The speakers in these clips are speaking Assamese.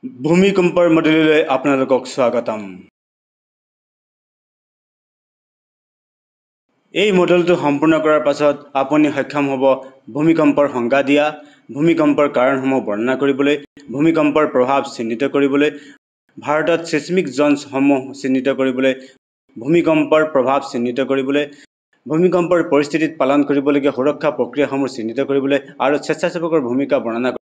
ভূমিকম্পৰ মডেললৈ আপোনালোকক স্বাগতম। এই মডেলটো সম্পূৰ্ণ কৰাৰ পাছত আপুনি সক্ষম হ'ব ভূমিকম্পৰ সংজ্ঞা দিয়া, ভূমিকম্পৰ কাৰণসমূহ বৰ্ণনা কৰিবলৈ, ভূমিকম্পৰ প্ৰভাৱ চিহ্নিত কৰিবলৈ, ভাৰতত ছিস্মিক জ'নসমূহ চিহ্নিত কৰিবলৈ, ভূমিকম্পৰ প্ৰভাৱ চিহ্নিত কৰিবলৈ, ভূমিকম্পৰ পৰিস্থিতিত পালন কৰিবলগীয়া সুৰক্ষা প্ৰক্ৰিয়াসমূহ চিহ্নিত কৰিবলৈ আৰু স্বেচ্ছাসেৱকৰ ভূমিকা বৰ্ণনা কৰিবলৈ।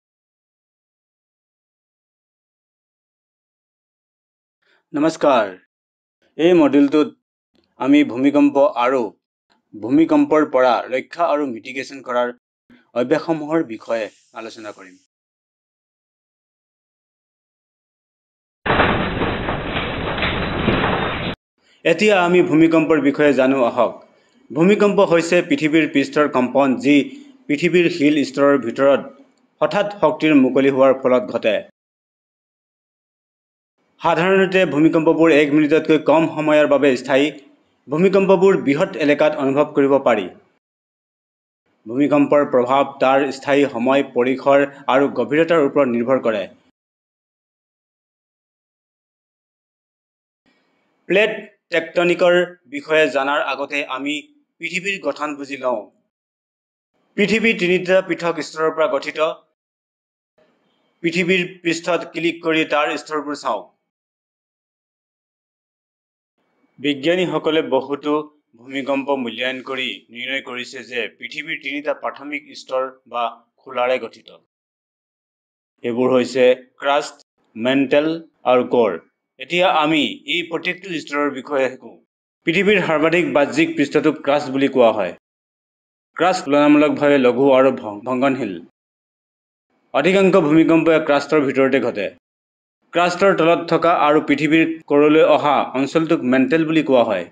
নমস্কাৰ। এই মডেলটোত আমি ভূমিকম্প আৰু ভূমিকম্পৰ পৰা ৰক্ষা আৰু মিটিগেশ্যন কৰাৰ অভ্যাসসমূহৰ বিষয়ে আলোচনা কৰিম। এতিয়া আমি ভূমিকম্পৰ বিষয়ে জানো আহক। ভূমিকম্প হৈছে পৃথিৱীৰ পৃষ্ঠৰ কম্পন যি পৃথিৱীৰ শিল স্তৰৰ ভিতৰত হঠাৎ শক্তিৰ মুকলি হোৱাৰ ফলত ঘটে। সাধাৰণতে ভূমিকম্পবোৰ 1 মিনিটতকৈ কম সময়ৰ বাবে স্থায়ী। ভূমিকম্পবোৰ বৃহৎ এলেকাত অনুভৱ কৰিব পাৰি। ভূমিকম্পৰ প্ৰভাৱ তাৰ স্থায়ী সময়, পৰিসৰ আৰু গভীৰতাৰ ওপৰত নিৰ্ভৰ কৰে। প্লেট টেকটনিকৰ বিষয়ে জনাৰ আগতে আমি পৃথিৱীৰ গঠন বুজি লওঁ। পৃথিৱী 3টা পৃথক স্তৰৰ পৰা গঠিত। পৃথিৱীৰ পৃষ্ঠত ক্লিক কৰি তাৰ স্তৰবোৰ চাওক। বিজ্ঞানীসকলে বহুতো ভূমিকম্প মূল্যায়ন কৰি নিৰ্ণয় কৰিছে যে পৃথিৱীৰ 3টা প্ৰাথমিক স্তৰ বা খোলাৰে গঠিত। এইবোৰ হৈছে ক্ৰাষ্ট, মেণ্টেল আৰু কোৰ। এতিয়া আমি এই প্ৰত্যেকটো স্তৰৰ বিষয়ে শিকো। পৃথিৱীৰ সৰ্বাধিক বাহ্যিক পৃষ্ঠটোক ক্ৰাষ্ট বুলি কোৱা হয়। ক্ৰাষ্ট তুলনামূলকভাৱে লঘু আৰু ভংগনশীল। অধিকাংশ ভূমিকম্পই ক্ৰাষ্টৰ ভিতৰতে ঘটে। ক্ৰাষ্টৰ তলত থকা আৰু পৃথিৱীৰ কোৰলৈ অহা অঞ্চলটোক মেণ্টেল বুলি কোৱা হয়।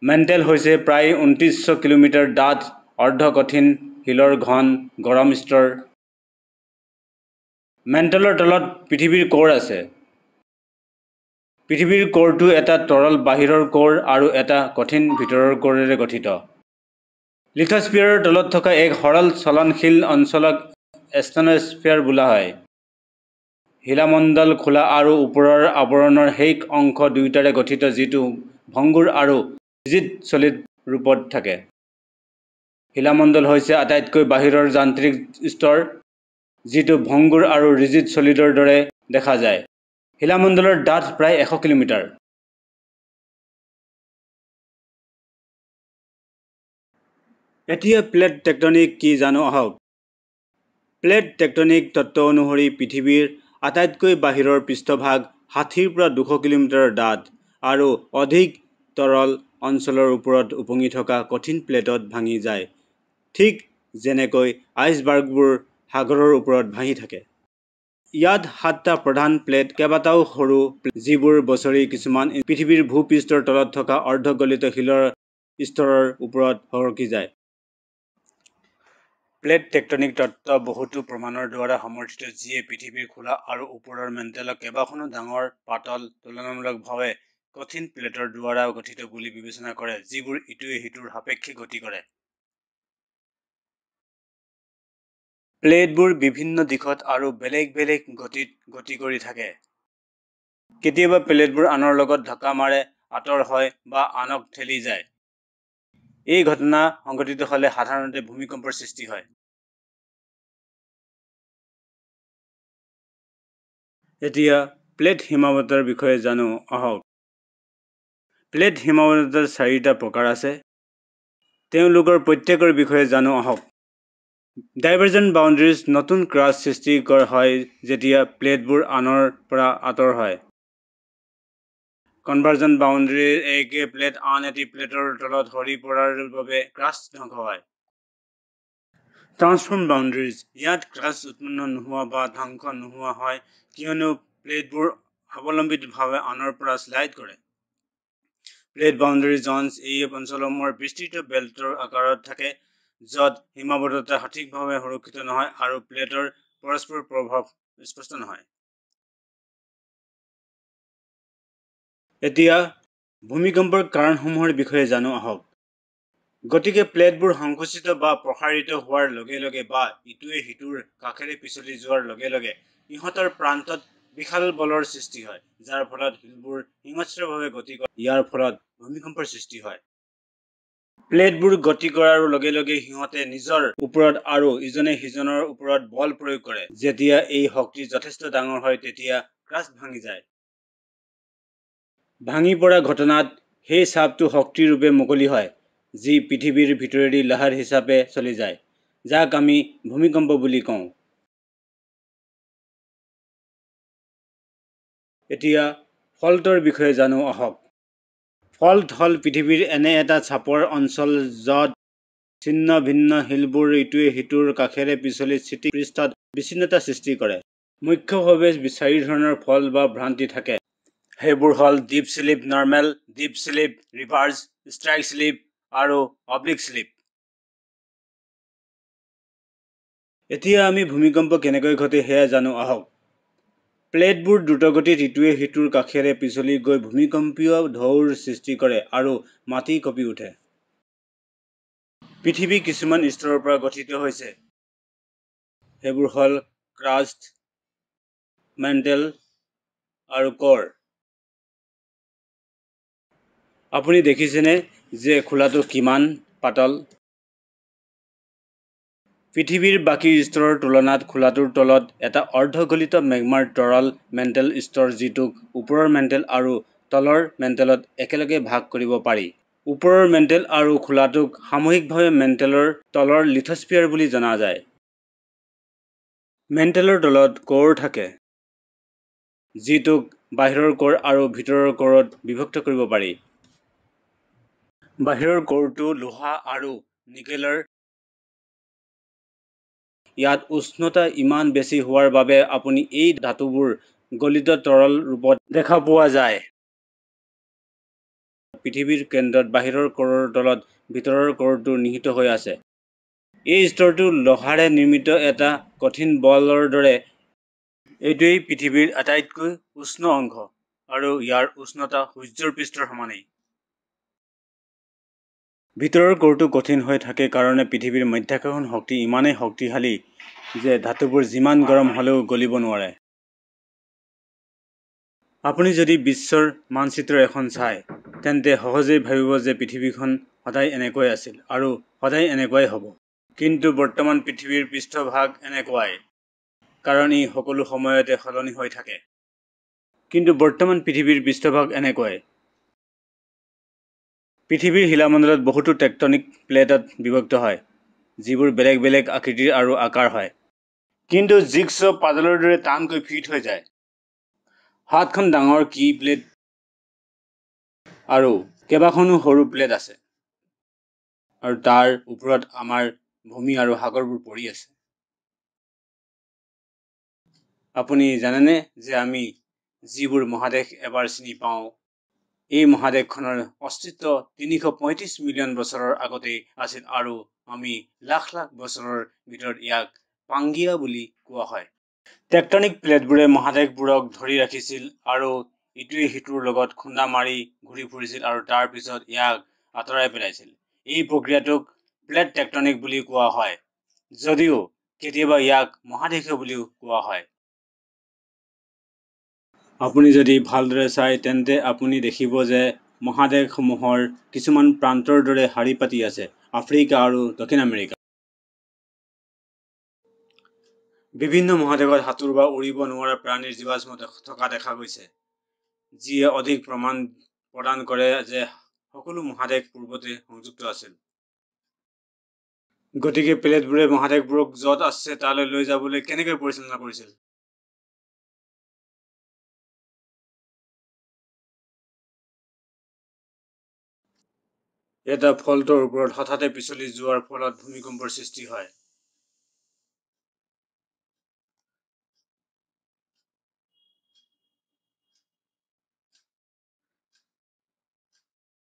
মেণ্টেল হৈছে প্ৰায় 2900 কিলোমিটাৰ ডাঠ অৰ্ধকঠিন শিলৰ ঘন গৰম স্তৰ। মেণ্টেলৰ তলত পৃথিৱীৰ কোৰ আছে। পৃথিৱীৰ কোৰটো এটা তৰল বাহিৰৰ কোৰ আৰু এটা কঠিন ভিতৰৰ কোৰেৰে গঠিত। লিথোস্ফিয়াৰৰ তলত থকা এক সৰল চলনশীল অঞ্চলক এষ্ট্ৰনোস্ফিয়াৰ বোলা হয়। শিলামণ্ডল খোলা আৰু ওপৰৰ আৱৰণৰ শেষ অংশ দুয়োটাৰে গঠিত যিটো ভংগুৰ আৰু ৰিজিড চলিড ৰূপত থাকে। শিলামণ্ডল হৈছে আটাইতকৈ বাহিৰৰ যান্ত্ৰিক স্তৰ যিটো ভংগুৰ আৰু ৰিজিড চলিডৰ দৰে দেখা যায়। শিলামণ্ডলৰ ডাঠ প্ৰায় 100 কিলোমিটাৰ। এতিয়া প্লেট টেকটনিক কি জানো আহক। প্লেট টেকটনিক তত্ত্ব অনুসৰি পৃথিৱীৰ আটাইতকৈ বাহিৰৰ পৃষ্ঠভাগ 60 পৰা 200 কিলোমিটাৰ ডাঠ আৰু অধিক তৰল অঞ্চলৰ ওপৰত উপঙি থকা কঠিন প্লেটত ভাঙি যায়, ঠিক যেনেকৈ আইচবাৰ্গবোৰ সাগৰৰ ওপৰত ভাহি থাকে। ইয়াত 7টা প্ৰধান প্লেট, কেইবাটাও সৰু প্লেট যিবোৰ বছৰি কিছুমান পৃথিৱীৰ ভূ-পৃষ্ঠৰ তলত থকা অৰ্ধগলিত শিলৰ স্তৰৰ ওপৰত সৰকি যায়। প্লেট টেকটনিক তত্ত্ব বহুতো প্ৰমাণৰ দ্বাৰা সমৰ্থিত যিয়ে পৃথিৱীৰ খোলা আৰু ওপৰৰ মেণ্টেলক কেইবাখনো ডাঙৰ, পাতল, তুলনামূলকভাৱে কঠিন প্লেটৰ দ্বাৰা গঠিত বুলি বিবেচনা কৰে যিবোৰ ইটোৱে সিটোৰ সাপেক্ষে গতি কৰে। প্লেটবোৰ বিভিন্ন দিশত আৰু বেলেগ বেলেগ গতিত গতি কৰি থাকে। কেতিয়াবা প্লেটবোৰ আনৰ লগত ধক্কা মাৰে, আঁতৰ হয় বা আনক ঠেলি যায়। এই ঘটনা সংঘটিত হ'লে সাধাৰণতে ভূমিকম্পৰ সৃষ্টি হয়। এতিয়া প্লেট হিমাৱতৰ বিষয়ে জানো আহক। প্লেট হিমাৱতৰ 4টা প্ৰকাৰ আছে। তেওঁলোকৰ প্ৰত্যেকৰ বিষয়ে জানো আহক। ডাইভাৰ্জেণ্ট বাউণ্ডাৰীজ নতুন ক্ৰাষ্ট সৃষ্টি হয় যেতিয়া প্লেটবোৰ আনৰ পৰা আঁতৰ হয়। কনভাৰ্জেণ্ট বাউণ্ডাৰী একে প্লেট আন এটি প্লেটৰ তলত সৰি পৰাৰ বাবে ক্ৰাষ্ট ধ্বংস হয়। ট্ৰান্সফৰ্ম বাউণ্ডাৰীজ ইয়াত ক্ৰাষ্ট উৎপন্ন নোহোৱা বা ধ্বংস নোহোৱা হয় কিয়নো প্লেটবোৰ অৱলম্বিতভাৱে আনৰ পৰা স্লাইড কৰে। প্লেট বাউণ্ডাৰী জ'নছ এই অঞ্চলসমূহৰ বিস্তৃত বেল্টৰ আকাৰত থাকে য'ত হিমাৱদ্ধতা সঠিকভাৱে সুৰক্ষিত নহয় আৰু প্লেটৰ পৰস্পৰ প্ৰভাৱ স্পষ্ট নহয়। এতিয়া ভূমিকম্পৰ কাৰণসমূহৰ বিষয়ে জানো আহক। গতিকে প্লেটবোৰ সংকুচিত বা প্ৰসাৰিত হোৱাৰ লগে লগে বা ইটোৱে সিটোৰ কাষেৰে পিছলি যোৱাৰ লগে লগে ইহঁতৰ প্ৰান্তত বিশাল বলৰ সৃষ্টি হয়, যাৰ ফলত শিলবোৰ হিংস্ৰভাৱে গতি কৰে। ইয়াৰ ফলত ভূমিকম্পৰ সৃষ্টি হয়। প্লেটবোৰ গতি কৰাৰ লগে লগে সিহঁতে নিজৰ ওপৰত আৰু ইজনে সিজনৰ ওপৰত বল প্ৰয়োগ কৰে। যেতিয়া এই শক্তি যথেষ্ট ডাঙৰ হয় তেতিয়া ক্ৰাষ্ট ভাঙি যায়। ভাঙি পৰা ঘটনাত সেই চাপটো শক্তিৰ ৰূপে মুকলি হয়, যি পৃথিৱীৰ ভিতৰেদি লাহাৰ হিচাপে চলি যায়, যাক আমি ভূমিকম্প বুলি কওঁ। এতিয়া ফল্টৰ বিষয়ে জানো আহক। ফল্ট হ'ল পৃথিৱীৰ এনে এটা চাপৰ অঞ্চল য'ত ছিন্ন ভিন্ন শিলবোৰ ইটোৱে সিটোৰ কাষেৰে পিছলি পৃষ্ঠত বিচ্ছিন্নতা সৃষ্টি কৰে। মুখ্যভাৱে 4 ধৰণৰ ফল্ট বা ভ্ৰান্তি থাকে। সেইবোৰ হ'ল dip slip normal, dip slip reverse, strike slip আৰু অব্লিক স্লিপ। এতিয়া আমি ভূমিকম্প কেনেকৈ ঘটে সেয়া জানো আহক। প্লেটবোৰ দ্ৰুতগতিত ইটোৱে সিটোৰ কাষেৰে পিছলি গৈ ভূমিকম্পীয় ঢৌৰ সৃষ্টি কৰে আৰু মাটি কঁপি উঠে। পৃথিৱী কিছুমান স্তৰৰ পৰা গঠিত হৈছে। সেইবোৰ হ'ল ক্ৰাষ্ট, মেণ্টেল আৰু ক'ৰ। আপুনি দেখিছেনে যে খোলাটো কিমান পাতল? পৃথিৱীৰ বাকী স্তৰৰ তুলনাত খোলাটোৰ তলত এটা অৰ্ধগলিত মেগমাৰ তৰল মেণ্টেল স্তৰ, যিটোক ওপৰৰ মেণ্টেল আৰু তলৰ মেণ্টেলত একেলগে ভাগ কৰিব পাৰি। ওপৰৰ মেণ্টেল আৰু খোলাটোক সামূহিকভাৱে মেণ্টেলৰ তলৰ লিথোস্ফিয়াৰ বুলি জনা যায়। মেণ্টেলৰ তলত ক'ৰ থাকে, যিটোক বাহিৰৰ ক'ৰ আৰু ভিতৰৰ ক'ৰত বিভক্ত কৰিব পাৰি। বাহিৰৰ ক'ৰটো লোহা আৰু নিকেলৰ। ইয়াত উষ্ণতা ইমান বেছি হোৱাৰ বাবে আপুনি এই ধাতুবোৰ গলিত তৰল ৰূপত দেখা পোৱা যায়। পৃথিৱীৰ কেন্দ্ৰত বাহিৰৰ ক'ৰৰ তলত ভিতৰৰ ক'ৰটো নিহিত হৈ আছে। এই স্তৰটো লোহাৰে নিৰ্মিত এটা কঠিন বলৰ দৰে। এইটোৱেই পৃথিৱীৰ আটাইতকৈ উষ্ণ অংশ আৰু ইয়াৰ উষ্ণতা সূৰ্যৰ পৃষ্ঠৰ সমানেই। ভিতৰৰ ক'ৰটো কঠিন হৈ থাকে কাৰণে পৃথিৱীৰ মাধ্যাকৰ্ষণ শক্তি ইমানেই শক্তিশালী যে ধাতুবোৰ যিমান গৰম হ'লেও গলিব নোৱাৰে। আপুনি যদি বিশ্বৰ মানচিত্ৰ এখন চায়, তেন্তে সহজেই ভাবিব যে পৃথিৱীখন সদায় এনেকৈ আছিল আৰু সদায় এনেকুৱাই হ'ব। কিন্তু বৰ্তমান পৃথিৱীৰ পৃষ্ঠভাগ এনেকুৱাই, কাৰণ ই সকলো সময়তে সলনি হৈ থাকে। কিন্তু বৰ্তমান পৃথিৱীৰ পৃষ্ঠভাগ এনেকুৱাই। পৃথিৱীৰ শিলামণ্ডলত বহুতো টেক্টনিক প্লেটত বিভক্ত হয়, যিবোৰ বেলেগ বেলেগ আকৃতিৰ আৰু আকাৰ হয়। কিন্তু জিগছ পাজলৰ দৰে টানকৈ ফিট হৈ যায়। 7খন ডাঙৰ কি প্লেট আৰু কেইবাখনো সৰু প্লেট আছে, আৰু তাৰ ওপৰত আমাৰ ভূমি আৰু সাগৰবোৰ পৰি আছে। আপুনি জানেনে যে আমি যিবোৰ মহাদেশ এবাৰ চিনি পাওঁ, এই মহাদেশখনৰ অস্তিত্ব 335 মিলিয়ন বছৰৰ আগতেই আছিল আৰু আমি লাখ লাখ বছৰৰ ভিতৰত ইয়াক পাংগিয়া বুলি কোৱা হয়। টেক্টনিক প্লেটবোৰে মহাদেশবোৰক ধৰি ৰাখিছিল আৰু ইটোৱে সিটোৰ লগত খুন্দা মাৰি ঘূৰি ফুৰিছিল আৰু তাৰ পিছত ইয়াক আঁতৰাই পেলাইছিল। এই প্ৰক্ৰিয়াটোক প্লেট টেক্টনিক বুলি কোৱা হয়, যদিও কেতিয়াবা ইয়াক মহাদেশীয় বুলিও কোৱা হয়। আপুনি যদি ভালদৰে চায় তেন্তে আপুনি দেখিব যে মহাদেশসমূহৰ কিছুমান প্ৰান্তৰ দৰে শাৰী পাতি আছে, আফ্ৰিকা আৰু দক্ষিণ আমেৰিকা। বিভিন্ন মহাদেশত সাঁতুৰিব উৰিব নোৱাৰা প্ৰাণীৰ জীৱাশ্ম থকা দেখা গৈছে, যিয়ে অধিক প্ৰমাণ প্ৰদান কৰে যে সকলো মহাদেশ পূৰ্বতে সংযুক্ত আছিল। গতিকে প্লেটবোৰে মহাদেশবোৰক য'ত আছে তালৈ লৈ যাবলৈ কেনেকৈ পৰিচালনা কৰিছিল? এটা ফল্টৰ ওপৰত হঠাতে পিছলি যোৱাৰ ফলত ভূমিকম্পৰ সৃষ্টি হয়।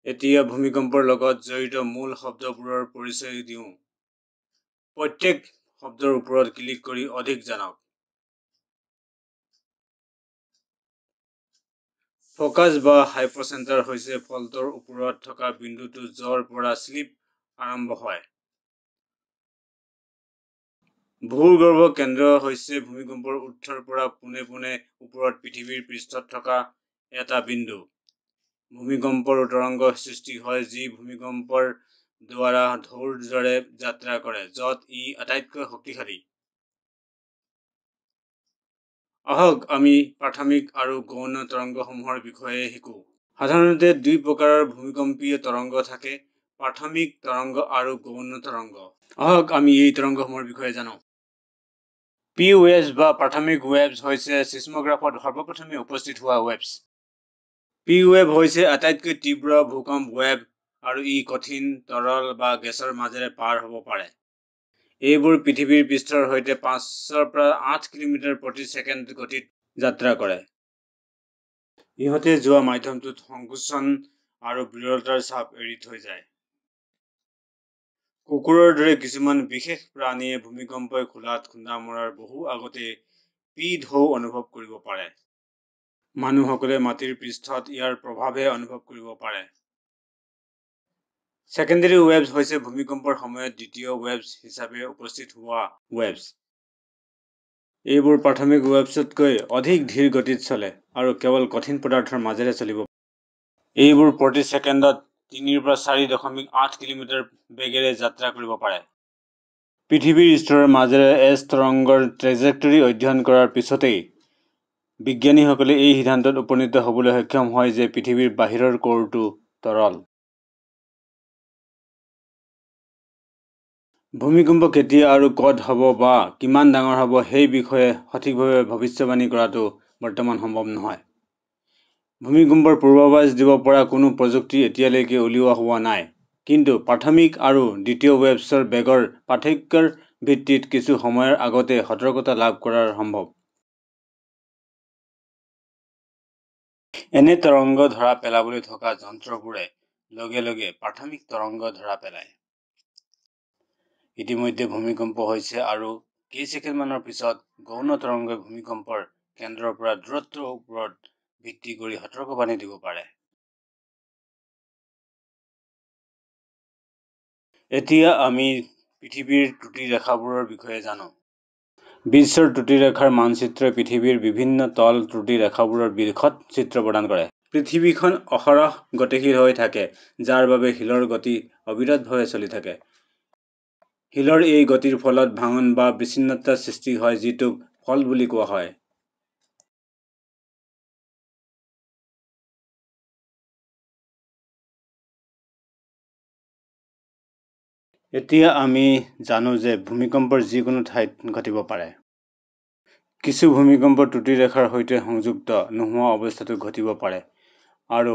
এতিয়া ভূমিকম্পৰ লগত জড়িত মূল শব্দবোৰৰ পৰিচয় দিওঁ। প্ৰত্যেক শব্দৰ ওপৰত ক্লিক কৰি অধিক জানক। ফ'কাছ বা হাইপ'চেণ্টাৰ হৈছে ফল্টৰ ওপৰত থকা বিন্দুটো য'ৰ পৰা স্লিপ আৰম্ভ হয়। ভূগৰ্ভ কেন্দ্ৰ হৈছে ভূমিকম্পৰ উৎসৰ পৰা পোনে পোনে ওপৰত পৃথিৱীৰ পৃষ্ঠত থকা এটা বিন্দু। ভূমিকম্পৰ তৰংগ সৃষ্টি হয় যি ভূমিকম্পৰ দ্বাৰা ঢৌৰ দৰে যাত্ৰা কৰে, য'ত ই আটাইতকৈ শক্তিশালী। আহক আমি প্ৰাথমিক আৰু গৌণ তৰংগসমূহৰ বিষয়ে শিকো। সাধাৰণতে দুই প্ৰকাৰৰ ভূমিকম্পীয় তৰংগ থাকে, প্ৰাথমিক তৰংগ আৰু গৌণ তৰংগ। আহক আমি এই তৰংগসমূহৰ বিষয়ে জানো। পি ৱেভছ বা প্ৰাথমিক ৱেভছ হৈছে ছিছমোগ্ৰাফত সৰ্বপ্ৰথমে উপস্থিত হোৱা ৱেভছ। পি ৱেভ হৈছে আটাইতকৈ তীব্ৰ ভূকম্প ৱেভ আৰু ই কঠিন, তৰল বা গেছৰ মাজেৰে পাৰ হ'ব পাৰে। এইবোৰ পৃথিৱীৰ পৃষ্ঠৰ সৈতে 5-ৰ পৰা 8 কিলোমিটাৰ প্ৰতি ছেকেণ্ড গতিত যাত্ৰা কৰে। ইহঁতে যোৱা মাধ্যমটোত সংকোচন আৰু বিৰলতাৰ চাপ এৰি থৈ যায়। কুকুৰৰ দৰে কিছুমান বিশেষ প্ৰাণীয়ে ভূমিকম্পই খোলাত খুন্দা মৰাৰ বহু আগতে পি ঢৌ অনুভৱ কৰিব পাৰে। মানুহসকলে মাটিৰ পৃষ্ঠত ইয়াৰ প্ৰভাৱে অনুভৱ কৰিব পাৰে। ছেকেণ্ডেৰী ৱেভছ হৈছে ভূমিকম্পৰ সময়ত দ্বিতীয় ৱেভছ হিচাপে উপস্থিত হোৱা ৱেভছ। এইবোৰ প্ৰাথমিক ৱেভছতকৈ অধিক ধীৰ গতিত চলে আৰু কেৱল কঠিন পদাৰ্থৰ মাজেৰে চলিব পাৰে। এইবোৰ প্ৰতি ছেকেণ্ডত 3 পৰা 4.8 কিলোমিটাৰ বেগেৰে যাত্ৰা কৰিব পাৰে। পৃথিৱীৰ স্তৰৰ মাজেৰে এছ তৰংগৰ ট্ৰেজেক্টৰী অধ্যয়ন কৰাৰ পিছতেই বিজ্ঞানীসকলে এই সিদ্ধান্তত উপনীত হ'বলৈ সক্ষম হয় যে পৃথিৱীৰ বাহিৰৰ ক'ৰটো তৰল। ভূমিকম্প কেতিয়া আৰু ক'ত হ'ব বা কিমান ডাঙৰ হ'ব সেই বিষয়ে সঠিকভাৱে ভৱিষ্যবাণী কৰাটো বৰ্তমান সম্ভৱ নহয়। ভূমিকম্পৰ পূৰ্বাভাস দিব পৰা কোনো প্ৰযুক্তি এতিয়ালৈকে উলিওৱা হোৱা নাই, কিন্তু প্ৰাথমিক আৰু দ্বিতীয় ৱেভছৰ বেগৰ পাৰ্থক্যৰ ভিত্তিত কিছু সময়ৰ আগতে সতৰ্কতা লাভ কৰা সম্ভৱ। এনে তৰংগ ধৰা পেলাবলৈ থকা যন্ত্ৰবোৰে লগে লগে প্ৰাথমিক তৰংগ ধৰা পেলায়। ইতিমধ্যে ভূমিকম্প হৈছে আৰু কেইছেকেণ্ডমানৰ পিছত গৌণ তৰংগই ভূমিকম্পৰ কেন্দ্ৰৰ পৰা দূৰত্বৰ ওপৰত ভিত্তি কৰি সতৰ্কবাণী দিব পাৰে। এতিয়া আমি পৃথিৱীৰ ত্ৰুটি ৰেখাবোৰৰ বিষয়ে জানো। বিশ্বৰ ত্ৰুটি ৰেখাৰ মানচিত্ৰই পৃথিৱীৰ বিভিন্ন তল ত্ৰুটি ৰেখাবোৰৰ বিশদ চিত্ৰ প্ৰদান কৰে। পৃথিৱীখন অহৰহ গতিশীল হৈ থাকে, যাৰ বাবে শিলৰ গতি অবিৰতভাৱে চলি থাকে। শিলৰ এই গতিৰ ফলত ভাঙন বা বিচ্ছিন্নতাৰ সৃষ্টি হয়, যিটোক ফল্ট বুলি কোৱা হয়। এতিয়া আমি জানো যে ভূমিকম্পৰ যিকোনো ঠাইত ঘটিব পাৰে। কিছু ভূমিকম্প ত্ৰুটি ৰেখাৰ সৈতে সংযুক্ত নোহোৱা অৱস্থাতো ঘটিব পাৰে আৰু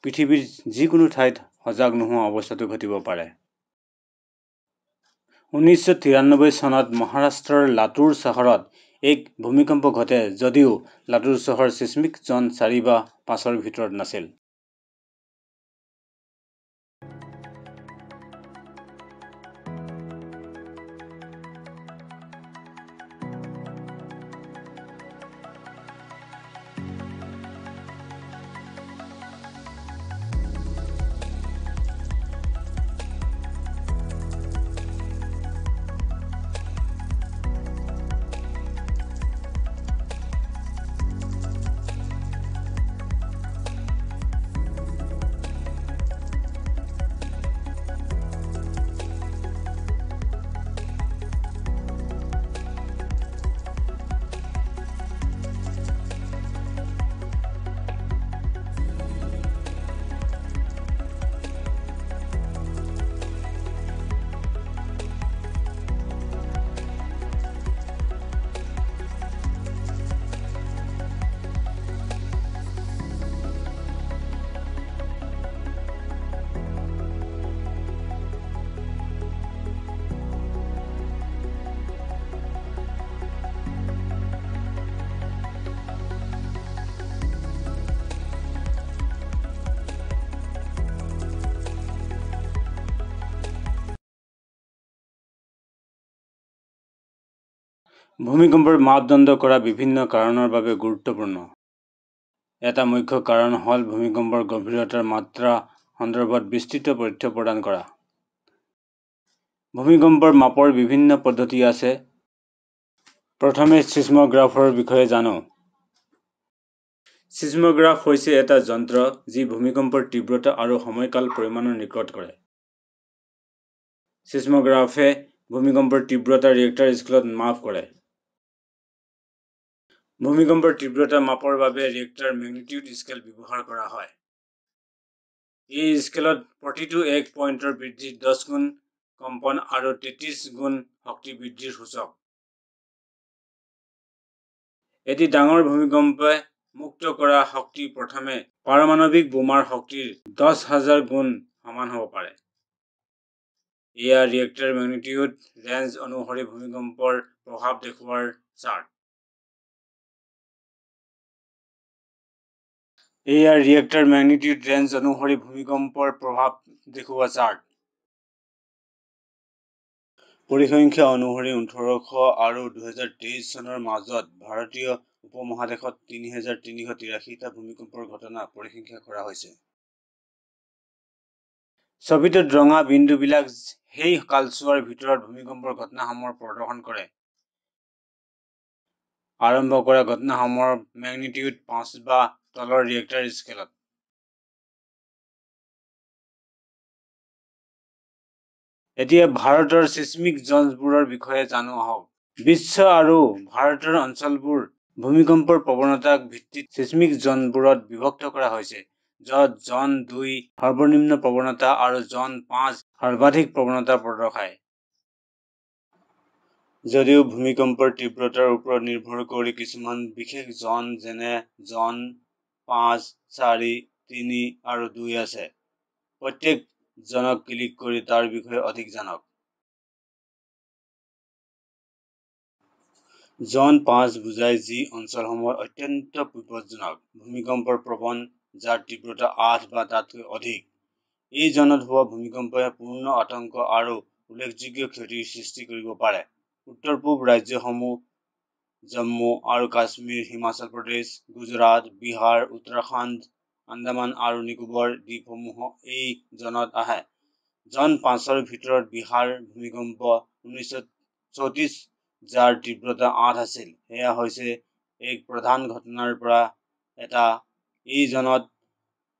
পৃথিৱীৰ যিকোনো ঠাইত সজাগ নোহোৱা অৱস্থাতো ঘটিব পাৰে। 1993 চনত মহাৰাষ্ট্ৰৰ লাতুৰ চহৰত এক ভূমিকম্প ঘটে যদিও লাতুৰ চহৰ ছিস্মিক জন 4 বা 5ৰ ভিতৰত নাছিল। ভূমিকম্পৰ মাপদণ্ড কৰা বিভিন্ন কাৰণৰ বাবে গুৰুত্বপূৰ্ণ। এটা মুখ্য কাৰণ হ'ল ভূমিকম্পৰ গভীৰতাৰ মাত্ৰা সন্দৰ্ভত বিস্তৃত তথ্য প্ৰদান কৰা। ভূমিকম্পৰ মাপৰ বিভিন্ন পদ্ধতি আছে। প্ৰথমে সিসমোগ্ৰাফৰ বিষয়ে জানো। সিসমোগ্ৰাফ হৈছে এটা যন্ত্ৰ যি ভূমিকম্পৰ তীব্ৰতা আৰু সময়কাল পৰিমাণৰ ৰেকৰ্ড কৰে। সিসমোগ্ৰাফে ভূমিকম্পৰ তীব্ৰতা ৰিয়েক্টাৰ স্কেলত মাপ কৰে। ভূমিকম্পৰ তীব্ৰতা মাপৰ বাবে ৰিয়েক্টাৰ মেগনিটিউড স্কেল ব্যৱহাৰ কৰা হয়। এই স্কেলত প্ৰতিটো এক পইণ্টৰ বৃদ্ধি 10 গুণ কম্পন আৰু 33 গুণ শক্তি বৃদ্ধিৰ সূচক। এটি ডাঙৰ ভূমিকম্পে মুক্ত কৰা শক্তি প্ৰথমে পাৰমাণৱিক বোমাৰ শক্তিৰ 10,000 গুণ সমান হ'ব পাৰে। এয়া ৰিয়েক্টাৰ মেগনিটিউড ৰেঞ্জ অনুসৰি ভূমিকম্পৰ প্ৰভাৱ দেখুওৱাৰ চাৰ্ট। এয়া ৰিয়েক্টাৰ মেগনিটিউড ৰেঞ্জ অনুসৰি ভূমিকম্পৰ প্ৰভাৱ দেখুওৱা চাৰ্ট। পৰিসংখ্যা অনুসৰি 1800 আৰু 2023 চনৰ মাজত ভাৰতীয় উপমহাদেশত 3,383টা ভূমিকম্পৰ ঘটনা পৰিসংখ্যা কৰা হৈছে। ছবিটোত ৰঙা বিন্দুবিলাক সেই কালছোৱাৰ ভিতৰত ভূমিকম্পৰ ঘটনাসমূহৰ প্ৰদৰ্শন কৰে। আৰম্ভ কৰা ঘটনাসমূহৰ মেগনিটিউড 5 বা তলৰ ৰিয়েক্টাৰ স্কেলত। এতিয়া ভাৰতৰ সিস্মিক জোনবোৰৰ বিষয়ে জানো আহক। বিশ্ব আৰু ভাৰতৰ অঞ্চলবোৰ ভূমিকম্পৰ প্ৰৱণতাক ভিত্তিত সিস্মিক জোনবোৰত বিভক্ত কৰা হৈছে, য'ত জন 2 সৰ্বনিম্ন প্ৰৱণতা আৰু জন 5 সৰ্বাধিক প্ৰৱণতা প্ৰদৰ্শায়। যদিও ভূমিকম্পৰ তীব্ৰতাৰ ওপৰত নিৰ্ভৰ কৰি কিছুমান বিশেষ জন যেনে জন 5, 4, 3 আৰু 2 আছে, প্ৰত্যেক জনক ক্লিক কৰি তাৰ বিষয়ে অধিক জানক। জন 5 বুজায় যি অঞ্চলসমূহ অত্যন্ত বিপদজনক, ভূমিকম্পৰ প্ৰৱণ, যাৰ তীব্ৰতা 8 বা তাতকৈ অধিক। এই জনত হোৱা ভূমিকম্পই পূৰ্ণ আতংক আৰু উল্লেখযোগ্য ক্ষতিৰ সৃষ্টি কৰিব পাৰে। উত্তৰ-পূব ৰাজ্যসমূহ জম্মু আৰু কাশ্মীৰ, হিমাচল প্ৰদেশ, গুজৰাট, বিহাৰ, উত্তৰাখণ্ড, আন্দামান আৰু নিকোবৰ দ্বীপসমূহ এই জনত আহে। জন 5ৰ ভিতৰত বিহাৰ ভূমিকম্প 1934, যাৰ তীব্ৰতা 8 আছিল, সেয়া হৈছে এক প্ৰধান ঘটনাৰ পৰা এটা। এই জনত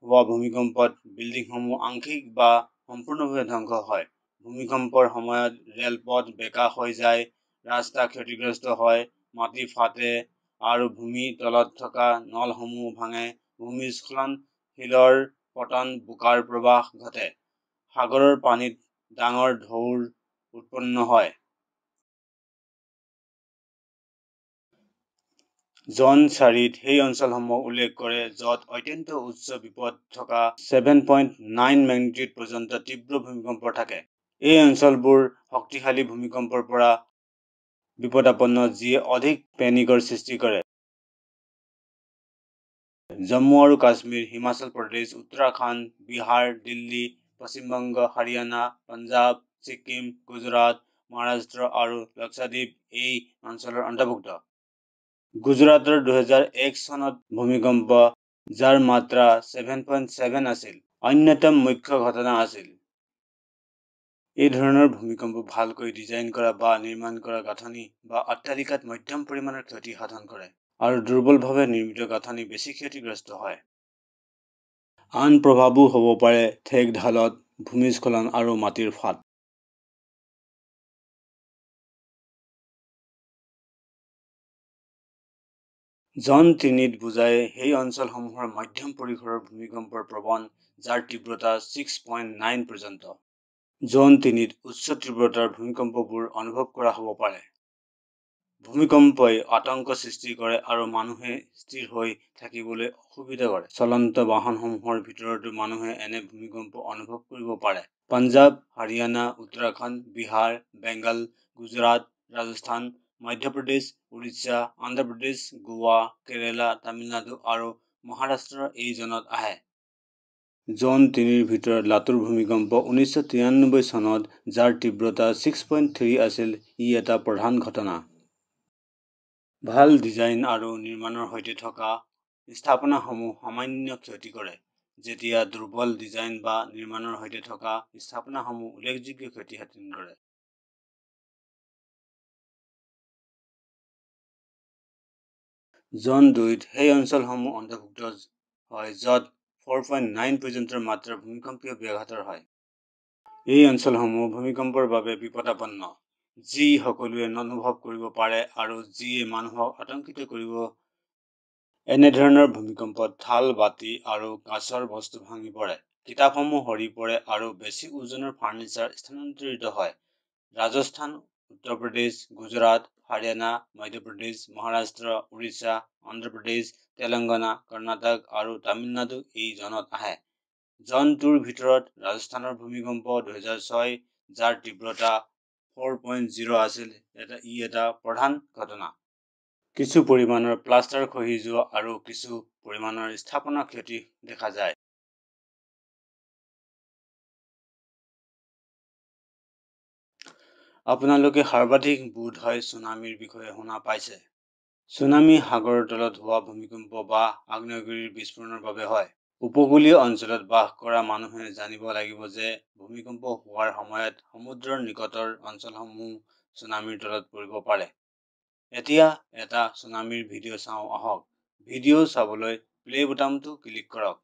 হোৱা ভূমিকম্পত বিল্ডিংসমূহ আংশিক বা সম্পূৰ্ণভাৱে ধ্বংস হয়। ভূমিকম্পৰ সময়ত ৰেলপথ বেঁকা হৈ যায়, ৰাস্তা ক্ষতিগ্ৰস্ত হয়, মাটি ফাটে আৰু ভূমিৰ তলত থকা নলসমূহ ভাঙে। ভূমিস্খলন, শিলৰ পতন, বোকাৰ প্ৰৱাহ ঘটে। সাগৰৰ পানীত ডাঙৰ ঢৌৰ উৎপন্ন হয়। জন 4ত সেই অঞ্চলসমূহ উল্লেখ কৰে য'ত অত্যন্ত উচ্চ বিপদ থকা 7.9 মেগনিটিউড পৰ্যন্ত তীব্ৰ ভূমিকম্প থাকে। এই অঞ্চলবোৰ শক্তিশালী ভূমিকম্পৰ পৰা বিপদাপন্ন যিয়ে অধিক পেনিকৰ সৃষ্টি কৰে। জম্মু আৰু কাশ্মীৰ, হিমাচল প্ৰদেশ, উত্তৰাখণ্ড, বিহাৰ, দিল্লী, পশ্চিম বংগ, হাৰিয়ানা, পঞ্জাৱ, ছিকিম, গুজৰাট, মহাৰাষ্ট্ৰ আৰু লক্ষাদ্বীপ এই অঞ্চলৰ অন্তৰ্ভুক্ত। গুজৰাটৰ 2001 চনত ভূমিকম্প, যাৰ মাত্ৰা 7.7 আছিল, অন্যতম মুখ্য ঘটনা আছিল। এই ধৰণৰ ভূমিকম্প ভালকৈ ডিজাইন কৰা বা নিৰ্মাণ কৰা গাঁথনি বা অট্টালিকাত মধ্যম পৰিমাণৰ ক্ষতি সাধন কৰে, আৰু দুৰ্বলভাৱে নিৰ্মিত গাঁথনি বেছি ক্ষতিগ্ৰস্ত হয়। আন প্ৰভাৱো হ'ব পাৰে ঠেক ঢালত ভূমিস্খলন আৰু মাটিৰ ফাট। জন 3 বুজায় সেই অঞ্চলসমূহৰ মধ্যম পৰিসৰৰ ভূমিকম্পৰ প্ৰৱণ, যাৰ তীব্ৰতা 6.9 পৰ্যন্ত। জন 3 উচ্চ তীব্ৰতাৰ ভূমিকম্পবোৰ অনুভৱ কৰা হ'ব পাৰে। ভূমিকম্পই আতংক সৃষ্টি কৰে আৰু মানুহে স্থিৰ হৈ থাকিবলৈ অসুবিধা কৰে। চলন্ত বাহনসমূহৰ ভিতৰতো মানুহে এনে ভূমিকম্প অনুভৱ কৰিব পাৰে। পঞ্জাৱ, হাৰিয়ানা, উত্তৰাখণ্ড, বিহাৰ, বেংগল, গুজৰাট, ৰাজস্থান, মধ্যপ্ৰদেশ, উৰিষ্যা, অন্ধ্ৰপ্ৰদেশ, গোৱা, কেৰালা, তামিলনাডু আৰু মহাৰাষ্ট্ৰ এই জনত আহে। জন 3ৰ ভিতৰত লাতুৰ ভূমিকম্প 1993 চনত, যাৰ তীব্ৰতা 6.3 আছিল, ই এটা প্ৰধান ঘটনা। ভাল ডিজাইন আৰু নিৰ্মাণৰ সৈতে থকা স্থাপনাসমূহ সামান্য ক্ষতি কৰে, যেতিয়া দুৰ্বল ডিজাইন বা নিৰ্মাণৰ সৈতে থকা স্থাপনাসমূহ উল্লেখযোগ্য ক্ষতি সাধন কৰে। জন 2ত সেই অঞ্চলসমূহ অন্তৰ্ভুক্ত হয় য'ত 4.9 পৰ্যন্তৰ মাত্ৰাৰ ভূমিকম্পীয় ব্যাঘাতৰ হয়। এই অঞ্চলসমূহ ভূমিকম্পৰ বাবে বিপদাপন্ন, যি সকলোৱে অনুভৱ কৰিব পাৰে আৰু যিয়ে মানুহক আতংকিত কৰিব। এনেধৰণৰ ভূমিকম্পত থাল, বাতি আৰু কাঁচৰ বস্তু ভাঙি পৰে, কিতাপসমূহ সৰি পৰে আৰু বেছি ওজনৰ ফাৰ্নিচাৰ স্থানান্তৰিত হয়। ৰাজস্থান, উত্তৰ প্ৰদেশ, গুজৰাট, হাৰিয়ানা, মধ্যপ্ৰদেশ, মহাৰাষ্ট্ৰ, উৰিষ্যা, অন্ধ্ৰপ্ৰদেশ, তেলেংগানা, কৰ্ণাটক আৰু তামিলনাডু এই জনত আহে। জন 2ৰ ভিতৰত ৰাজস্থানৰ ভূমিকম্প 2006, যাৰ তীব্ৰতা 4.0 আছিল, ই এটা প্ৰধান ঘটনা। কিছু পৰিমাণৰ প্লাষ্টাৰ খহি যোৱা আৰু কিছু পৰিমাণৰ স্থাপনা ক্ষতি দেখা যায়। আপোনালোকে সৰ্বাধিক বোধহয় ছুনামিৰ বিষয়ে শুনা পাইছে। ছুনামি সাগৰৰ তলত হোৱা ভূমিকম্প বা আগ্নেয়গিৰিৰ বিস্ফোৰণৰ বাবে হয়। উপকূলীয় অঞ্চলত বাস কৰা মানুহে জানিব লাগিব যে ভূমিকম্প হোৱাৰ সময়ত সমুদ্ৰৰ নিকটৰ অঞ্চলসমূহ ছুনামিৰ তলত পৰিব পাৰে। এতিয়া এটা ছুনামিৰ ভিডিঅ' চাওঁ আহক। ভিডিঅ' চাবলৈ প্লে বুটামটো ক্লিক কৰক।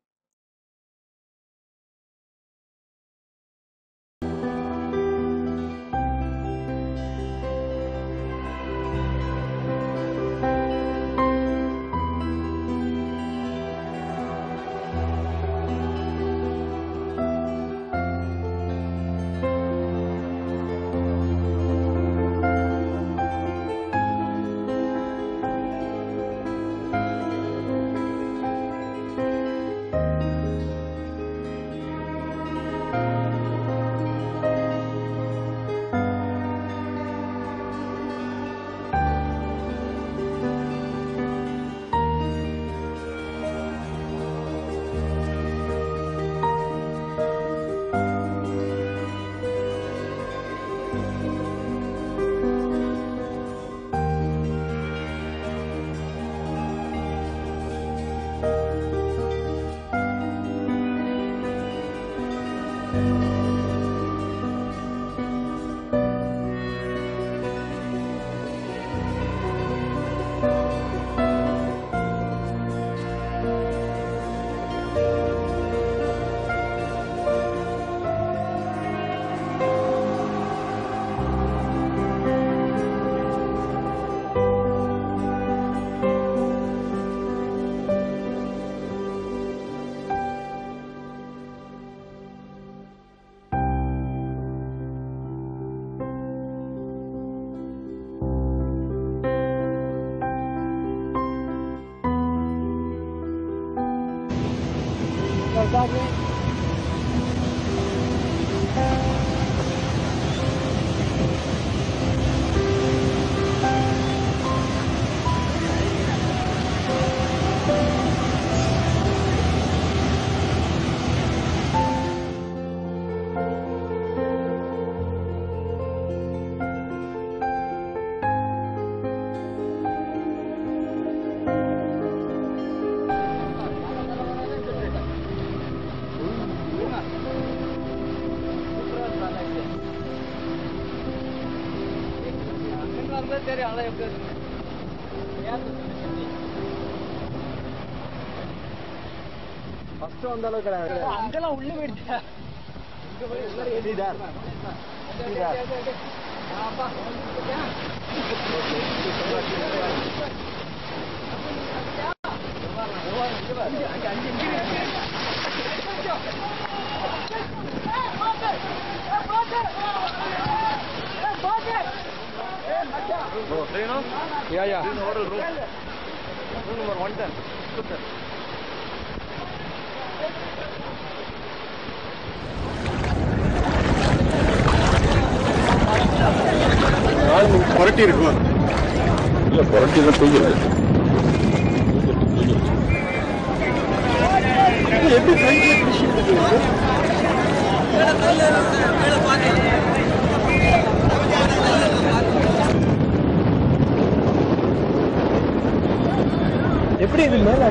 ಫಸ್ಟ್ ಒಂದಲ್ಲ ಕಡೆ uncle ಉಳ್ಳಿ ಬಿಡ್ತೀಯ Yeah. Room number 110. Good, sir. புரட்டி இருக்குமா? இல்லை, புரட்டி தான் தூக்கல. எப்படி எப்படி இது மேல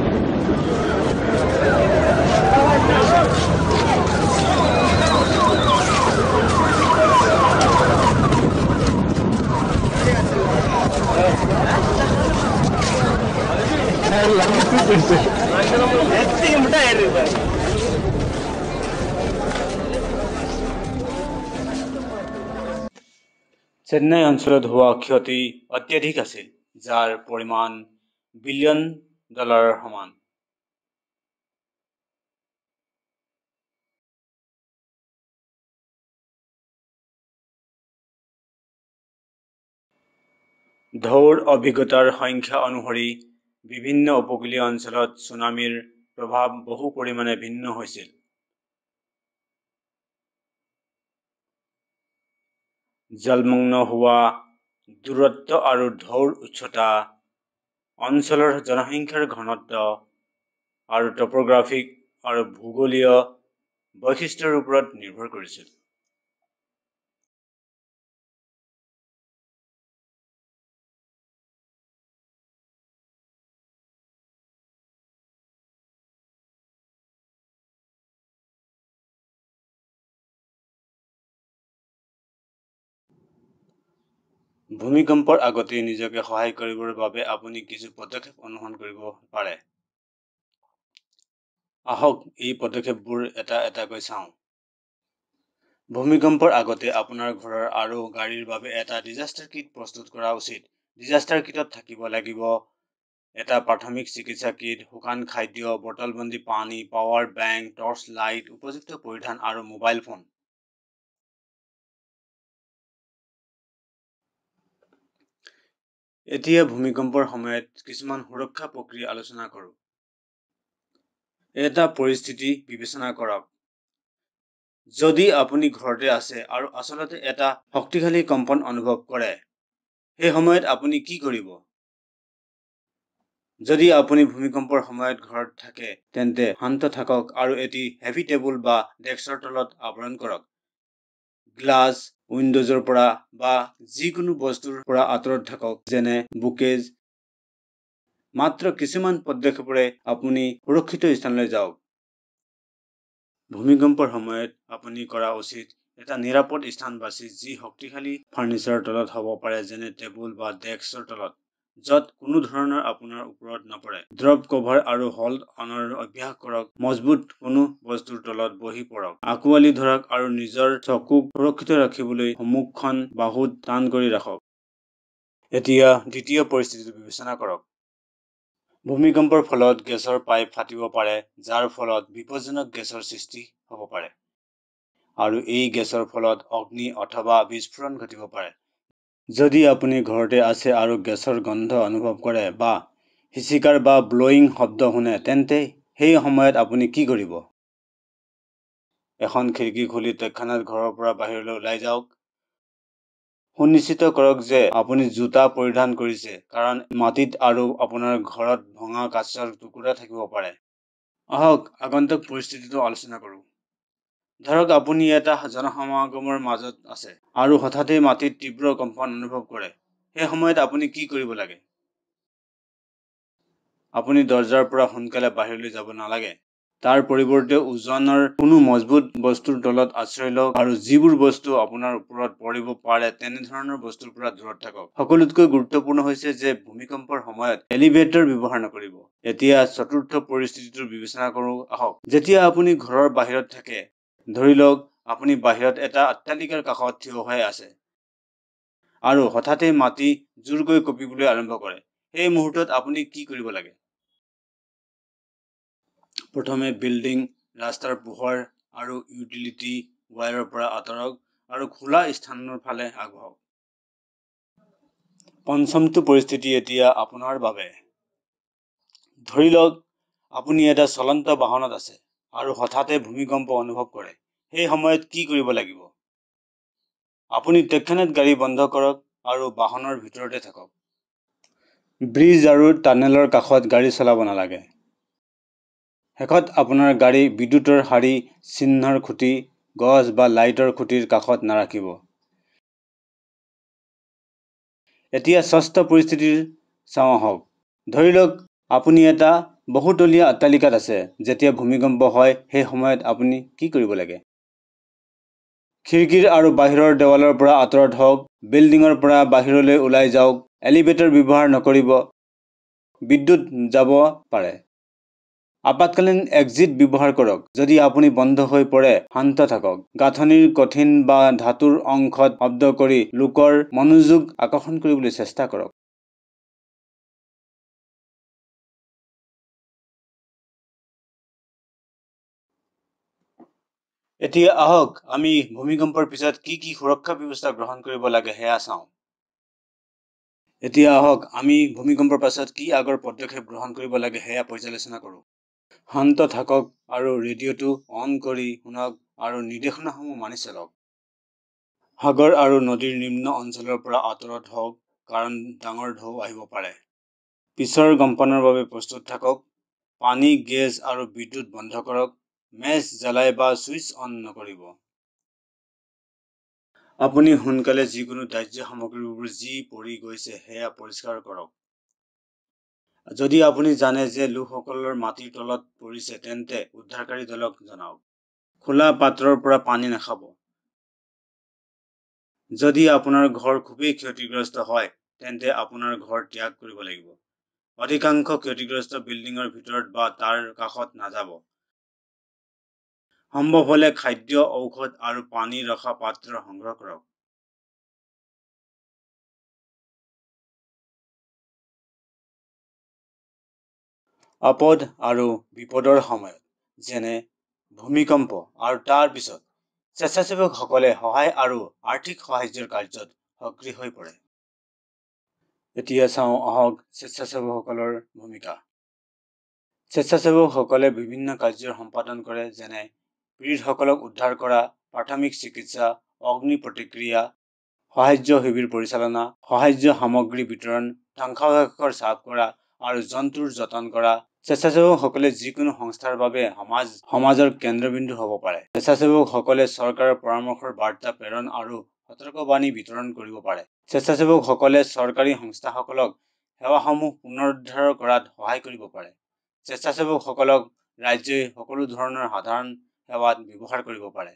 চেন্নাই অঞ্চলত হোৱা ক্ষতি অত্যাধিক আছিল, যাৰ পৰিমাণ বিলিয়ন ডলাৰৰ সমান। ঢৌৰ অভিজ্ঞতাৰ সংখ্যা অনুসৰি বিভিন্ন উপকূলীয় অঞ্চলত ছুনামিৰ প্ৰভাৱ বহু পৰিমাণে ভিন্ন হৈছিল। জলমগ্ন হোৱা দূৰত্ব আৰু ঢৌৰ উচ্চতা, অঞ্চলৰ জনসংখ্যাৰ ঘনত্ব আৰু টপোগ্ৰাফিক আৰু ভূগোলীয় বৈশিষ্ট্যৰ ওপৰত নিৰ্ভৰ কৰিছিল। ভূমিকম্পৰ আগতে নিজকে সহায় কৰিবৰ বাবে আপুনি কিছু পদক্ষেপ অনুসৰণ কৰিব পাৰে। আহক এই পদক্ষেপবোৰ এটা এটাকৈ চাওঁ। ভূমিকম্পৰ আগতে আপোনাৰ ঘৰৰ আৰু গাড়ীৰ বাবে এটা ডিজাস্টাৰ কিট প্ৰস্তুত কৰা উচিত। ডিজাস্টাৰ কিটত থাকিব লাগিব এটা প্ৰাথমিক চিকিৎসা কিট, শুকান খাদ্য, বটলবন্দী পানী, পাৱাৰ বেংক, টৰ্চ লাইট, উপযুক্ত পৰিধান আৰু মোবাইল ফোন। এতিয়া ভূমিকম্পৰ সময়ত কিছুমান সুৰক্ষা প্ৰক্ৰিয়া আলোচনা কৰোঁ। এটা পৰিস্থিতি বিবেচনা কৰক। যদি আপুনি ঘৰতে আছে আৰু আচলতে এটা শক্তিশালী কম্পন অনুভৱ কৰে, সেই সময়ত আপুনি কি কৰিব? যদি আপুনি ভূমিকম্পৰ সময়ত ঘৰত থাকে, তেন্তে শান্ত থাকক আৰু এটি হেভি টেবুল বা ডেস্কৰ তলত আৱৰণ কৰক। গ্লাছ, উইণ্ডোজৰ পৰা বা যিকোনো বস্তুৰ পৰা আঁতৰত থাকক, যেনে বুকেজ। মাত্ৰ কিছুমান পদক্ষেপৰে আপুনি সুৰক্ষিত স্থানলৈ যাওক। ভূমিকম্পৰ সময়ত আপুনি কৰা উচিত এটা নিৰাপদ স্থান বাছি যি শক্তিশালী ফাৰ্নিচাৰৰ তলত হ'ব পাৰে, যেনে টেবুল বা ডেস্কৰ তলত, য'ত কোনো ধৰণৰ আপোনাৰ ওপৰত নপৰে। ড্ৰপ কভাৰ আৰু হল্ড অনৰ অভ্যাস কৰক। মজবুত কোনো বস্তুৰ তলত বহি পৰক। আঁকোৱালি ধৰক আৰু নিজৰ চকুক সুৰক্ষিত ৰাখিবলৈ সন্মুখখন বাহুত টান কৰি ৰাখক। এতিয়া দ্বিতীয় পৰিস্থিতিটো বিবেচনা কৰক। ভূমিকম্পৰ ফলত গেছৰ পাইপ ফাটিব পাৰে, যাৰ ফলত বিপদজনক গেছৰ সৃষ্টি হ'ব পাৰে। আৰু এই গেছৰ ফলত অগ্নি অথবা বিস্ফোৰণ ঘটিব পাৰে। যদি আপুনি ঘৰতে আছে আৰু গেছৰ গন্ধ অনুভৱ কৰে বা হিচিকাৰ বা ব্লোয়িং শব্দ শুনে, তেন্তে সেই সময়ত আপুনি কি কৰিব? এখন খিৰিকী খুলি তৎক্ষণাত ঘৰৰ পৰা বাহিৰলৈ ওলাই যাওক। সুনিশ্চিত কৰক যে আপুনি জোতা পৰিধান কৰিছে, কাৰণ মাটিত আৰু আপোনাৰ ঘৰত ভঙা কাঁচৰ টুকুৰা থাকিব পাৰে। আহক আগন্তুক পৰিস্থিতিটো আলোচনা কৰোঁ। ধৰক আপুনি এটা জনসমাগমৰ মাজত আছে আৰু হঠাতে মাটিত তীব্ৰ কম্পন অনুভৱ কৰে। সেই সময়ত আপুনি কি কৰিব লাগে? আপুনি দৰ্জাৰ পৰা সোনকালে বাহিৰলৈ যাব নালাগে। তাৰ পৰিৱৰ্তে ওজনৰ কোনো মজবুত বস্তুৰ তলত আশ্ৰয় লওক আৰু যিবোৰ বস্তু আপোনাৰ ওপৰত পৰিব পাৰে তেনে ধৰণৰ বস্তুৰ পৰা দূৰত থাকক। সকলোতকৈ গুৰুত্বপূৰ্ণ হৈছে যে ভূমিকম্পৰ সময়ত এলিভেটৰ ব্যৱহাৰ নকৰিব। এতিয়া চতুৰ্থ পৰিস্থিতিটো বিবেচনা কৰোঁ আহক। যেতিয়া আপুনি ঘৰৰ বাহিৰত থাকে, ধৰি লওক আপুনি বাহিৰত এটা অট্টালিকাৰ কাষত থিয় হৈ আছে আৰু হঠাতে মাটি জোৰকৈ কঁপিবলৈ আৰম্ভ কৰে। সেই মুহূৰ্তত আপুনি কি কৰিব লাগে? প্ৰথমে বিল্ডিং, ৰাস্তাৰ পোহৰ আৰু ইউটিলিটি ৱায়াৰৰ পৰা আঁতৰক আৰু খোলা স্থানৰ ফালে আগবাঢ়ক। পঞ্চমটো পৰিস্থিতি এতিয়া আপোনাৰ বাবে। ধৰি লওক আপুনি এটা চলন্ত বাহনত আছে আৰু হঠাতে ভূমিকম্প অনুভৱ কৰে। সেই সময়ত কি কৰিব লাগিব? আপুনি তৎক্ষণাত গাড়ী বন্ধ কৰক আৰু বাহনৰ ভিতৰতে থাকক। ব্ৰিজ আৰু টানেলৰ কাষত গাড়ী চলাব নালাগে। শেষত আপোনাৰ গাড়ী বিদ্যুতৰ শাৰী, চিহ্নৰ খুঁটি, গছ বা লাইটৰ খুঁটিৰ কাষত নাৰাখিব। এতিয়া ষষ্ঠ পৰিস্থিতিৰ চাওঁ আহক। ধৰি লওক আপুনি এটা বহুতলীয়া অট্টালিকাত আছে। যেতিয়া ভূমিকম্প হয়, সেই সময়ত আপুনি কি কৰিব লাগে? খিৰিকীৰ আৰু বাহিৰৰ দেৱালৰ পৰা আঁতৰত হওক। বিল্ডিঙৰ পৰা বাহিৰলৈ ওলাই যাওক। এলিভেটৰ ব্যৱহাৰ নকৰিব। বিদ্যুৎ যাব পাৰে। আপাতকালীন এক্সিট ব্যৱহাৰ কৰক। যদি আপুনি বন্ধ হৈ পৰে, শান্ত থাকক। গাঁথনিৰ কঠিন বা ধাতুৰ অংশত শব্দ কৰি লোকৰ মনোযোগ আকৰ্ষণ কৰিবলৈ চেষ্টা কৰক। এতিয়া আহক আমি ভূমিকম্পৰ পিছত কি কি সুৰক্ষা ব্যৱস্থা গ্ৰহণ কৰিব লাগে সেয়া চাওঁ। এতিয়া আহক আমি ভূমিকম্পৰ পাছত কি আগৰ পদক্ষেপ গ্ৰহণ কৰিব লাগে সেয়া পৰ্যালোচনা কৰোঁ। শান্ত থাকক আৰু ৰেডিঅ'টো অন কৰি শুনক আৰু নিৰ্দেশনাসমূহ মানি চলক। সাগৰ আৰু নদীৰ নিম্ন অঞ্চলৰ পৰা আঁতৰত হওক কাৰণ ডাঙৰ ঢৌ আহিব পাৰে। পিছৰ কম্পনৰ বাবে প্ৰস্তুত থাকক। পানী, গেছ আৰু বিদ্যুৎ বন্ধ কৰক। মেচ জ্বলাই বা ছুইচ অন নকৰিব। আপুনি সোনকালে যিকোনো দাহ্য সামগ্ৰীবোৰ যি পৰি গৈছে সেয়া পৰিষ্কাৰ কৰক। যদি আপুনি জানে যে লোকসকলৰ মাটিৰ তলত পৰিছে তেন্তে উদ্ধাৰকাৰী দলক জনাওক। খোলা পাত্ৰৰ পৰা পানী নাখাব। যদি আপোনাৰ ঘৰ খুবেই ক্ষতিগ্ৰস্ত হয় তেন্তে আপোনাৰ ঘৰ ত্যাগ কৰিব লাগিব। অধিকাংশ ক্ষতিগ্ৰস্ত বিল্ডিঙৰ ভিতৰত বা তাৰ কাষত নাযাব। সম্ভৱ হলে খাদ্য, ঔষধ আৰু পানী ৰখা পাত্ৰ সংগ্ৰহ কৰক। আপদ আৰু বিপদৰ সময়ত যেনে ভূমিকম্প আৰু তাৰ পিছত স্বেচ্ছাসেৱকসকলে সহায় আৰু আৰ্থিক সাহায্যৰ কাৰ্যত সক্ৰিয় হৈ পৰে। এতিয়া চাওঁ আহক স্বেচ্ছাসেৱকসকলৰ ভূমিকা। স্বেচ্ছাসেৱকসকলে বিভিন্ন কাৰ্য সম্পাদন কৰে যেনে পীড়িতসকলক উদ্ধাৰ কৰা, প্ৰাথমিক চিকিৎসা, অগ্নি প্ৰতিক্ৰিয়া, সাহায্য শিবিৰ পৰিচালনা, সাহায্য সামগ্ৰী বিতৰণ, ধ্বংসাৱশেষৰ চাফ কৰা আৰু জন্তুৰ যতন কৰা। স্বেচ্ছাসেৱকসকলে যিকোনো সংস্থাৰ বাবে সমাজৰ কেন্দ্ৰবিন্দু হ'ব পাৰে। স্বেচ্ছাসেৱকসকলে চৰকাৰৰ পৰামৰ্শৰ বাৰ্তা প্ৰেৰণ আৰু সতৰ্কবাণী বিতৰণ কৰিব পাৰে। স্বেচ্ছাসেৱকসকলে চৰকাৰী সংস্থাসকলক সেৱাসমূহ পুনৰুদ্ধাৰ কৰাত সহায় কৰিব পাৰে। স্বেচ্ছাসেৱকসকলক ৰাজ্যই সকলো ধৰণৰ সাধাৰণ সেৱাত ব্যৱহাৰ কৰিব পাৰে।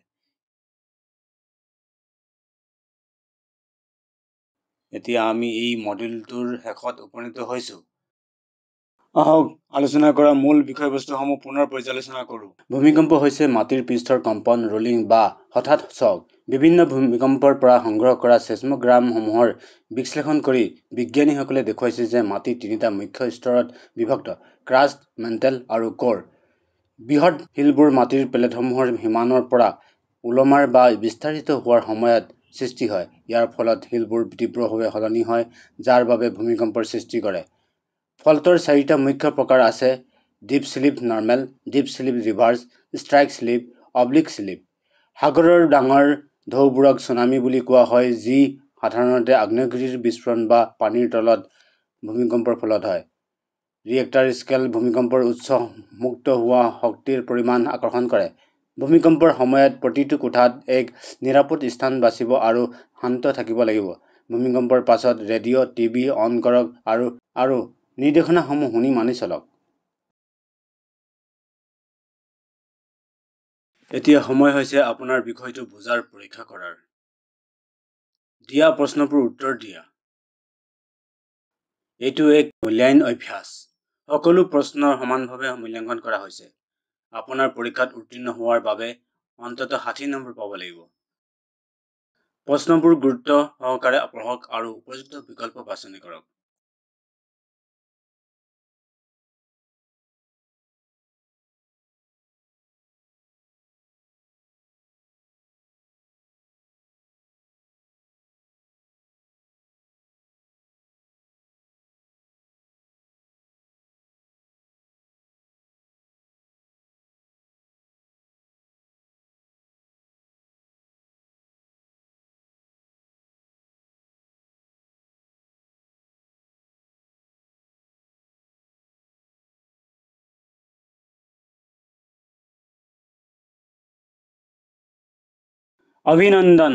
এতিয়া আমি এই মডেলটোৰ শেষত উপনীত হৈছো। আহক আলোচনা কৰা মূল বিষয়বস্তুসমূহ পুনৰ পৰ্যালোচনা কৰোঁ। ভূমিকম্প হৈছে মাটিৰ পৃষ্ঠৰ কম্পন, ৰোলিং বা হঠাৎ চক। বিভিন্ন ভূমিকম্পৰ পৰা সংগ্ৰহ কৰা চেইছমোগ্ৰামসমূহৰ বিশ্লেষণ কৰি বিজ্ঞানীসকলে দেখুৱাইছে যে মাটি তিনিটা মুখ্য স্তৰত বিভক্ত: ক্ৰাষ্ট, মেণ্টেল আৰু কোৰ। বৃহৎ শিলবোৰ মাটিৰ প্লেটসমূহৰ সিমানৰ পৰা ওলমাৰ বা বিস্তাৰিত হোৱাৰ সময়ত সৃষ্টি হয়। ইয়াৰ ফলত শিলবোৰ তীব্ৰভাৱে সলনি হয়, যাৰ বাবে ভূমিকম্পৰ সৃষ্টি কৰে। ফল্টৰ চাৰিটা মুখ্য প্ৰকাৰ আছে: dip slip, normal, dip slip reverse, strike slip, oblique slip. সাগৰৰ ডাঙৰ ঢৌবোৰক ছুনামি বুলি কোৱা হয়, যি সাধাৰণতে আগ্নেয়গিৰিৰ বিস্ফোৰণ বা পানীৰ তলত ভূমিকম্পৰ ফলত হয়। ৰিয়েক্টাৰ স্কেল ভূমিকম্পৰ উচ্চ মুক্ত হোৱা শক্তিৰ পৰিমাণ আকৰ্ষণ কৰে। ভূমিকম্পৰ সময়ত প্ৰতিটো কোঠাত এক নিৰাপদ স্থান বাছিব আৰু শান্ত থাকিব লাগিব। ভূমিকম্পৰ পাছত ৰেডিঅ', টিভি অন কৰক আৰু নিৰ্দেশনাসমূহ শুনি মানি চলক। এতিয়া সময় হৈছে আপোনাৰ বিষয়টো বুজাৰ পৰীক্ষা কৰাৰ। দিয়া প্ৰশ্নবোৰ উত্তৰ দিয়া। এইটো এক মূল্যায়ন অভ্যাস। সকলো প্ৰশ্নৰ সমানভাৱে মূল্যাংকন কৰা হৈছে। আপোনাৰ পৰীক্ষাত উত্তীৰ্ণ হোৱাৰ বাবে অন্ততঃ 60 নম্বৰ পাব লাগিব। প্ৰশ্নবোৰ গুৰুত্ব সহকাৰে পঢ়ক আৰু উপযুক্ত বিকল্প বাছনি কৰক। অভিনন্দন।